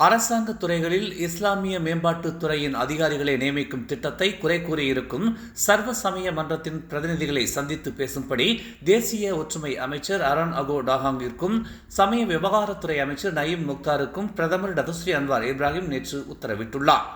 அரசாங்க துறைகளில் இஸ்லாமிய மேம்பாட்டுத் துறையின் அதிகாரிகளை நியமிக்கும் திட்டத்தை குறை கூறியிருக்கும் சர்வ சமய மன்றத்தின் பிரதிநிதிகளை சந்தித்து பேசும்படி தேசிய ஒற்றுமை அமைச்சர் அரான் அகோ டாஹாங்கிற்கும் சமய விவகாரத்துறை அமைச்சர் நயீம் முக்தாருக்கும் பிரதமர் டதஸ்ரீ அன்வார் இப்ராஹிம் நேற்று உத்தரவிட்டுள்ளார்.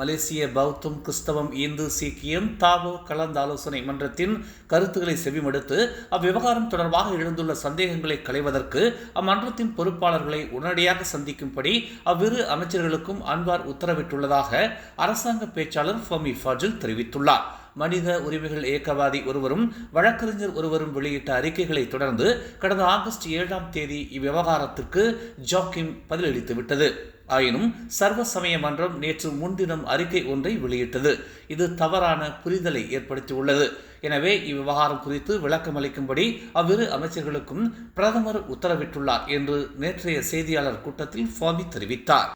மலேசிய பௌத்தம், கிறிஸ்தவம், இந்து, சீக்கியம், தாவோ கலந்தாலோசனை மன்றத்தின் கருத்துக்களை செவிமடுத்து அவ்விவகாரம் தொடர்பாக எழுந்துள்ள சந்தேகங்களை களைவதற்கு அம்மன்றத்தின் பொறுப்பாளர்களை உடனடியாக சந்திக்கும்படி அவ்விரு அமைச்சர்களுக்கும் அன்வார் உத்தரவிட்டுள்ளதாக அரசாங்க பேச்சாளர் ஃபமி ஃபாஜில் தெரிவித்துள்ளார். மனித உரிமைகள் இயக்கவாதி ஒருவரும் வழக்கறிஞர் ஒருவரும் வெளியிட்ட அறிக்கைகளை தொடர்ந்து கடந்த ஆகஸ்ட் 7ஆம் தேதி இவ்விவகாரத்திற்கு ஜாக்கிம் பதிலளித்துவிட்டது. ஆயினும் சர்வ சமய மன்றம் நேற்று முன்தினம் அறிக்கை ஒன்றை வெளியிட்டது. இது தவறான புரிதலை ஏற்படுத்தியுள்ளது. எனவே இவ்விவகாரம் குறித்து விளக்கமளிக்கும்படி அவ்விரு அமைச்சர்களுக்கும் பிரதமர் உத்தரவிட்டுள்ளார் என்று நேற்றைய செய்தியாளர் கூட்டத்தில் ஃபாமி தெரிவித்தார்.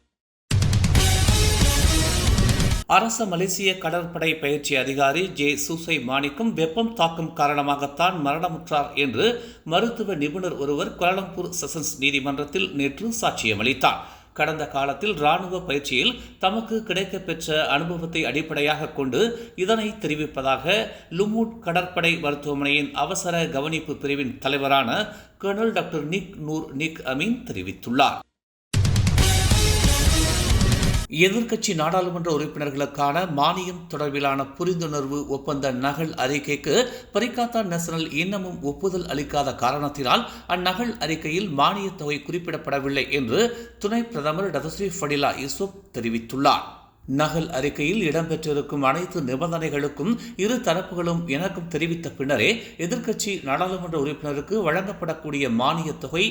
அரச மலேசிய கடற்படை பயிற்சி அதிகாரி ஜே சூசை மாணிக்கம் வெப்பம் தாக்கம் காரணமாகத்தான் மரணமுற்றார் என்று மருத்துவ நிபுணர் ஒருவர் கோலாலம்பூர் செஷன்ஸ் நீதிமன்றத்தில் நேற்று சாட்சியமளித்தார். கடந்த காலத்தில் இராணுவ பயிற்சியில் தமக்கு கிடைக்கப்பெற்ற அனுபவத்தை அடிப்படையாக கொண்டு இதனை தெரிவிப்பதாக லுமூட் கடற்படை மருத்துவமனையின் அவசர கவனிப்பு பிரிவின் தலைவரான கர்னல் டாக்டர் நிக் நூர் நிக் அமீன் தெரிவித்துள்ளார். எதிர்க்கட்சி நாடாளுமன்ற உறுப்பினர்களுக்கான மானியம் தொடர்பிலான புரிந்துணர்வு ஒப்பந்த நகல் அறிக்கைக்கு பரிகாத்தா நேஷனல் இன்னமும் ஒப்புதல் அளிக்காத காரணத்தினால் அந்நகல் அறிக்கையில் மானியத் தொகை குறிப்பிடப்படவில்லை என்று துணை பிரதமர் டதஸ்ரீ ஃபடிலா யூசுப் தெரிவித்துள்ளார். நகல் அறிக்கையில் இடம்பெற்றிருக்கும் அனைத்து நிபந்தனைகளுக்கும் இரு தரப்புகளும் இணக்கம் தெரிவித்த பின்னரே எதிர்க்கட்சி நாடாளுமன்ற உறுப்பினருக்கு வழங்கப்படக்கூடிய மானியத் தொகை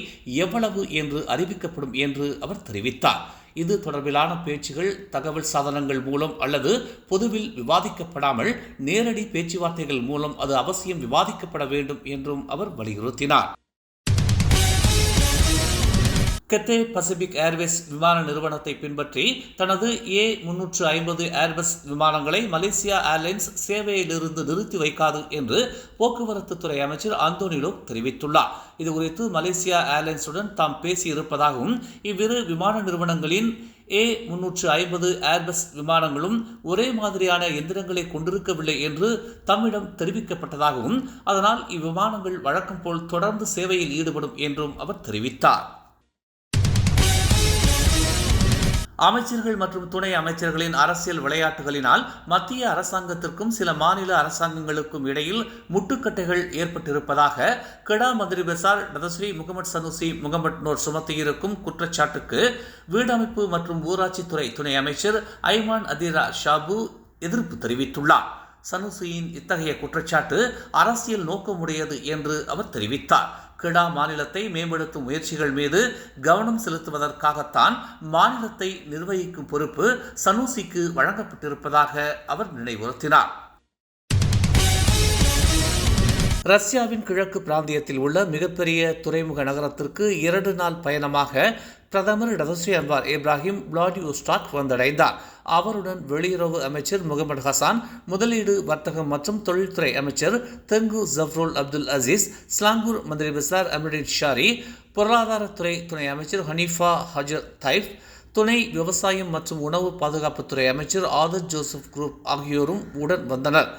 எவ்வளவு என்று அறிவிக்கப்படும் என்று அவர் தெரிவித்தார். இது தொடர்பிலான பேச்சுகள் தகவல் சாதனங்கள் மூலம் அல்லது பொதுவில் விவாதிக்கப்படாமல் நேரடி பேச்சுவார்த்தைகள் மூலம் அது அவசியம் விவாதிக்கப்பட வேண்டும் என்றும் அவர் வலியுறுத்தினார். கெத்தே பசிபிக் ஏர்வேஸ் விமான நிறுவனத்தை பின்பற்றி தனது A350 ஏர்பஸ் விமானங்களை மலேசியா ஏர்லைன்ஸ் சேவையிலிருந்து நிறுத்தி வைக்காது என்று போக்குவரத்து துறை அமைச்சர் அந்தோனி தெரிவித்துள்ளார். இதுகுறித்து மலேசியா ஏர்லைன்ஸுடன் தாம் பேசியிருப்பதாகவும் இவ்விரு விமான நிறுவனங்களின் A350 ஏர்பஸ் விமானங்களும் ஒரே மாதிரியான எந்திரங்களை கொண்டிருக்கவில்லை என்று தம்மிடம் தெரிவிக்கப்பட்டதாகவும் அதனால் இவ்விமானங்கள் வழக்கம் போல் தொடர்ந்து சேவையில் ஈடுபடும் என்றும் அவர் தெரிவித்தார். அமைச்சர்கள் மற்றும் துணை அமைச்சர்களின் அரசியல் விளையாட்டுகளினால் மத்திய அரசாங்கத்திற்கும் சில மாநில அரசாங்கங்களுக்கும் இடையில் முட்டுக்கட்டைகள் ஏற்பட்டிருப்பதாக கெடா மந்திரி பெசார் டதஸ்ரீ முகமது சனுசி முகமது நோர் சுமத்தியிருக்கும் குற்றச்சாட்டுக்கு வீடமைப்பு மற்றும் ஊராட்சித்துறை துணை அமைச்சர் ஐமான் அதிரா ஷாபு எதிர்ப்பு தெரிவித்துள்ளார். சனுசியின் இத்தகைய குற்றச்சாட்டு அரசியல் நோக்கமுடையது என்று அவர் தெரிவித்தார். கெடா மாநிலத்தை மேம்படுத்தும் முயற்சிகள் மீது கவனம் செலுத்துவதற்காகத்தான் மாநிலத்தை நிர்வகிக்கும் பொறுப்பு சனூசிக்கு வழங்கப்பட்டிருப்பதாக அவர் நினைவுறுத்தினார். ரஷ்யாவின் கிழக்கு பிராந்தியத்தில் உள்ள மிகப்பெரிய துறைமுக நகரத்திற்கு 2 நாள் பயணமாக பிரதமர் டதஸ்ரீ அன்வார் இப்ராஹிம் விளாடிவோஸ்டாக் வந்தடைந்தார். அவருடன் வெளியுறவு அமைச்சர் முகமது ஹசான், முதலீடு, வர்த்தகம் மற்றும் தொழில்துறை அமைச்சர் Tengku Zafrul Abdul Aziz, Selangor மந்திரி பெசார் அம்ருடின் ஷாரி, பொருளாதாரத்துறை துணை அமைச்சர் ஹனீஃபா ஹஜர் தைப், துணை விவசாயம் மற்றும் உணவு பாதுகாப்புத்துறை அமைச்சர் ஆதத் ஜோசப் குரூப் ஆகியோரும் உடன் வந்தனர்.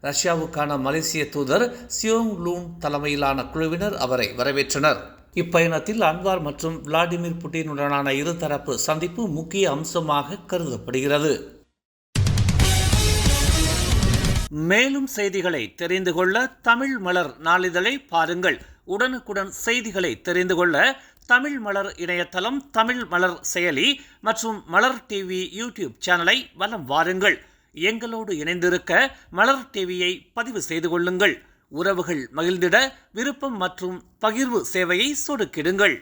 ரஷ்யாவுக்கான மலேசிய தூதர் சியோங் லூன் தலைமையிலான குழுவினர் அவரை வரவேற்றனர். இப்பயணத்தில் அன்வார் மற்றும் விளாடிமிர் புட்டினுடனான இருதரப்பு சந்திப்பு முக்கிய அம்சமாக கருதப்படுகிறது. மேலும் செய்திகளை தெரிந்து கொள்ள தமிழ் மலர் நாளிதழை பாருங்கள். உடனுக்குடன் செய்திகளை தெரிந்து கொள்ள தமிழ் மலர் இணையதளம், தமிழ் மலர் செயலி மற்றும் மலர் டிவி யூடியூப் சேனலை வலம் வாருங்கள். எங்களோடு இணைந்திருக்க மலர் டிவியை பதிவு செய்து கொள்ளுங்கள். உறவுகள் மகிழ்ந்திட விருப்பம் மற்றும் பகிர்வு சேவையை சொடுக்கிடுங்கள்.